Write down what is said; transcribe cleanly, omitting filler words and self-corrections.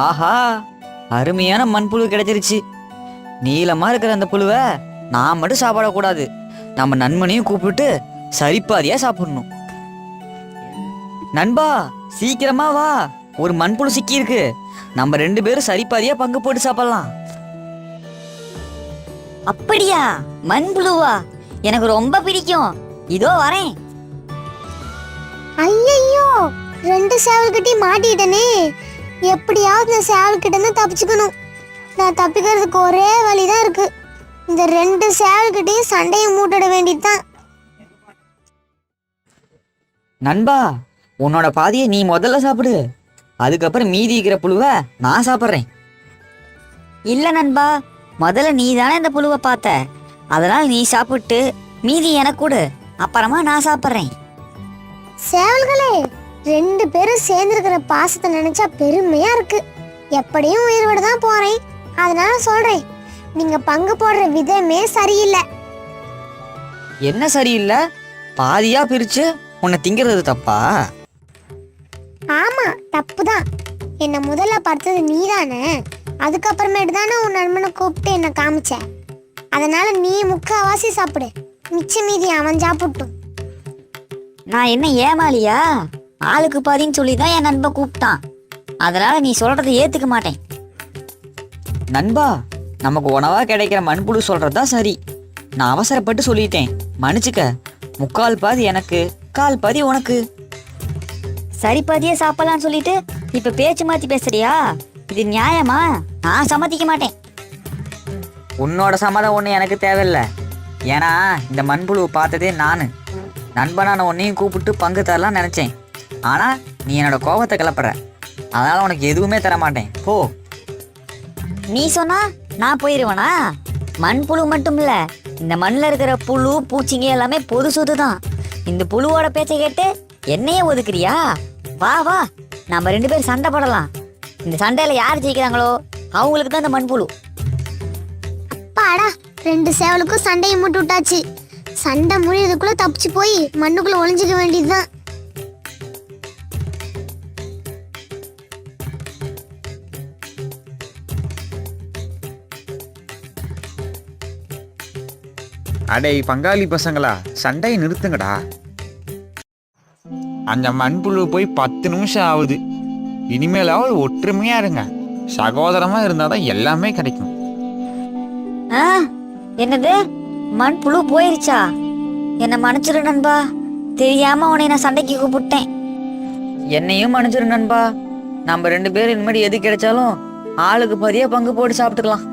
ஆஹா, அருமையான மண்புழு கிடைச்சிருச்சு. நீளமா இருக்கிற அந்த புழுவை நான் மட்டும் சாப்பிடக்கூடாது, நம்ம நண்பனையும் கூப்பிட்டு சரிப்பாதியா சாப்பிடணும். நண்பா, சீக்கிரமா வா, ஒரு மண்புழு சிக்கி இருக்கு. நம்ம 2 பேரும் சரிப்பாதியா பங்கு போட்டு சாப்பிடலாம். அப்படியா? மண்புழுவா? எனக்கு ரொம்ப பிடிக்கும். இதோ வரேன். ஐயையோ, 2 சேவல்கிட்ட மாட்டிட்டனே. எப்படியாவது இந்த சேவல்கிட்ட இருந்து தப்பிச்சுக்கணும். நான் தப்பிக்கிறதுக்கு ஒரே வழிதான் இருக்கு. இந்த 2 சேவல்கிட்டையும் சண்டையை மூட்டிட வேண்டியதுதான். நண்பா, உன்னோட பாதியை நீ முதல்ல சாப்பிடு, அதுக்கப்புறம் மீதி இருக்கிற புழுவை நான் சாப்பிட்றேன். இல்ல நண்பா, முதல்ல நீ தானே இந்த புழுவை பார்த்த, அதனால நீ சாப்பிட்டு மீதி எனக்கு கொடு, அப்புறமா நான் சாப்பிட்றேன். சேவல்களே, 2 பேரும் சேர்ந்துருக்கிற பாசத்தை நினைச்சா பெருமையா இருக்கு. எப்படியும் உயிரோட தான் போறேன், அதனால சொல்றேன், நீங்க பங்கு போடுற விதமே சரியில்லை. என்ன சரியில்லை? பாதியா பிரிச்சு உன்னை திங்கிறது தப்பா? ஆமா, தப்புதான். என்ன முதல்ல பார்த்தது நீதானே, அதுக்கப்புறமேட்டு தானே உன் நண்பனை கூப்பிட்டு என்ன காமிச்ச. அதனால நீ முக்காவாசி சாப்பிடு, மிச்ச மீதி அவன் சாப்பிட்டும். நான் என்ன ஏமாலியா? ஆளுக்கு பாதின்னு சொல்லி தான் என் நண்பன் கூப்பிட்டான், அதனால நீ சொல்றதை ஏத்துக்க மாட்டேன். நண்பா, நமக்கு உணவா கிடைக்கிற மண்புழு சொல்றதுதான் சரி. நான் அவசரப்பட்டு சொல்லிட்டேன், மன்னிச்சுக்க. முக்கால் பாதி எனக்கு, கால் பாதி உனக்கு. சரி பாதியே சாப்பிடலான்னு சொல்லிட்டு இப்ப பேச்சு மாத்தி பேசுறியா? இது நியாயமா? நான் சம்மதிக்க மாட்டேன். உன்னோட சம்மதம் ஒன்று எனக்கு தேவையில்லை. ஏன்னா இந்த மண்புழு பார்த்ததே நான். நண்பனான உன்னையும் கூப்பிட்டு பங்கு தரலாம் நினச்சேன். ஆனால் நீ என்னோட கோபத்தை கிளப்புற, அதனால் உனக்கு எதுவுமே தர மாட்டேன், போ. நீ சொன்னா நான் போயிடுவேனா? மண்புழு மட்டும் இல்ல, இந்த மண்ணில் இருக்கிற புழு பூச்சிங்க எல்லாமே பொது சொத்து தான். இந்த புழுவோட பேச்சை கேட்டு என்னையே ஒதுக்குறியா? வா வா, நம்ம 2 பேரும் சண்டை போடலாம். இந்த சண்டையில யார் ஜெயிக்கிறாங்களோ அவங்களுக்கு தான் இந்த மண்புழு. பாடா, 2 சேவலுக்கும் சண்டையை மூட்டு விட்டாச்சு. சண்டை முடியறதுக்குள்ள தப்பிச்சு போய் மண்ணுக்குள்ள ஒளிஞ்சிக்க வேண்டியதுதான். அடே பங்காளி பசங்களா, சண்டையை நிறுத்துங்கடா. அந்த மண்புழு போய் 10 நிமிஷம் ஆகுது. இனிமேலாவது ஒற்றுமையா இருங்க. சகோதரமா இருந்தாதான் எல்லாமே கிடைக்கும். என்னது, மண்புழு போயிருச்சா? என்ன மன்னிச்சிரு நண்பா, தெரியாம உன்னை நான் சண்டைக்கு கூப்பிட்டேன். என்னையும் மன்னிச்சிரு நண்பா. நம்ம 2 பேரும் இனிமேல் எது கிடைச்சாலும் ஆளுக்கு பாதியா பங்கு போட்டு சாப்பிட்டுக்கலாம்.